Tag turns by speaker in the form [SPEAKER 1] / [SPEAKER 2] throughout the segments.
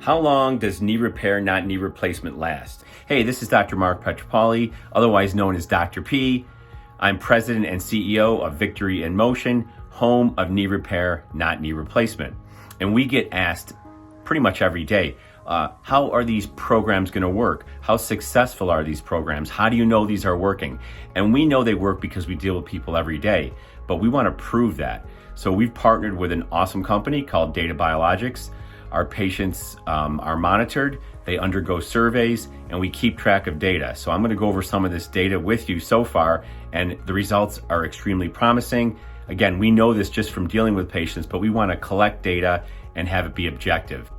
[SPEAKER 1] How long does knee repair, not knee replacement, last? Hey, this is Dr. Mark Petropoli, otherwise known as Dr. P. I'm president and CEO of Victory in Motion, home of knee repair, not knee replacement. And we get asked pretty much every day, how are these programs going to work? How successful are these programs? How do you know these are working? And we know they work because we deal with people every day, but we want to prove that. So we've partnered with an awesome company called Databiologics. Our patients are monitored, they undergo surveys, and we keep track of data. So I'm going to go over some of this data with you so far, and the results are extremely promising. Again, we know this just from dealing with patients, but we want to collect data and have it be objective.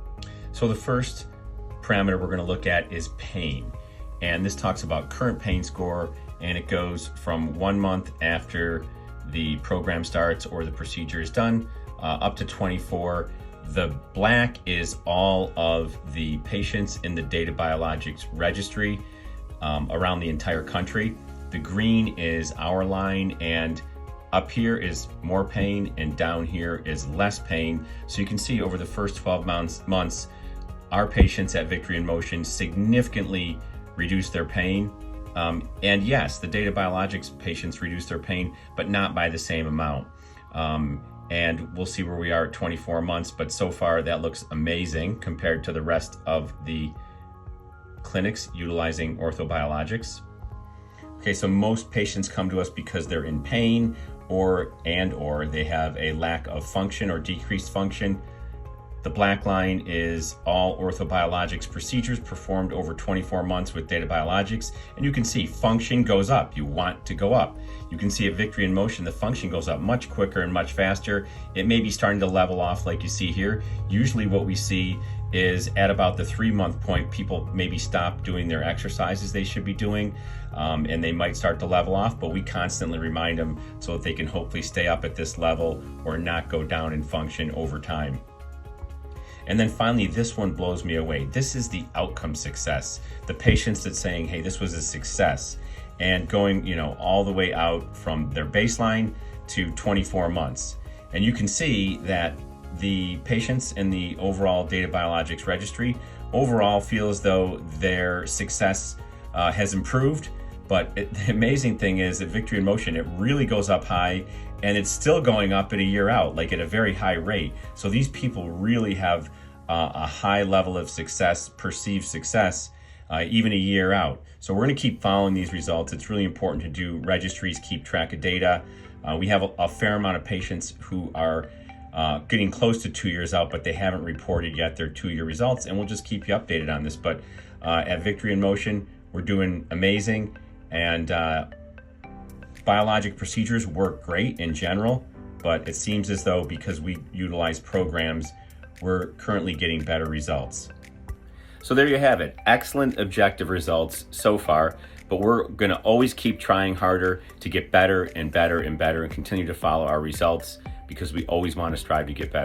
[SPEAKER 1] So the first parameter we're going to look at is pain. And this talks about current pain score, and it goes from 1 month after the program starts or the procedure is done up to 24. The black is all of the patients in the Databiologics Registry around the entire country. The green is our line, and up here is more pain and down here is less pain. So you can see over the first 12 months, our patients at Victory in Motion significantly reduced their pain. And yes, the Databiologics patients reduced their pain, but not by the same amount. And we'll see where we are at 24 months, but so far that looks amazing compared to the rest of the clinics utilizing orthobiologics. Okay, so most patients come to us because they're in pain or they have a lack of function or decreased function. The black line is all orthobiologics procedures performed over 24 months with Databiologics, and you can see function goes up. You want to go up. You can see at Victory in Motion, the function goes up much quicker and much faster. It may be starting to level off like you see here. Usually what we see is at about the 3-month point, people maybe stop doing their exercises they should be doing, and they might start to level off, but we constantly remind them so that they can hopefully stay up at this level or not go down in function over time. And then finally, this one blows me away. This is the outcome success. The patients that's saying, hey, this was a success, and going, all the way out from their baseline to 24 months. And you can see that the patients in the overall Databiologics Registry overall feel as though their success has improved. But the amazing thing is that Victory in Motion, it really goes up high, and it's still going up at a year out, like at a very high rate. So these people really have a high level of success, perceived success, even a year out. So we're going to keep following these results. It's really important to do registries, keep track of data. We have a fair amount of patients who are getting close to 2 years out, but they haven't reported yet their 2-year results, and we'll just keep you updated on this. But at Victory in Motion, we're doing amazing. And biologic procedures work great in general, but it seems as though because we utilize programs, we're currently getting better results. So there you have it. Excellent objective results so far, but we're going to always keep trying harder to get better and better and better and continue to follow our results because we always want to strive to get better.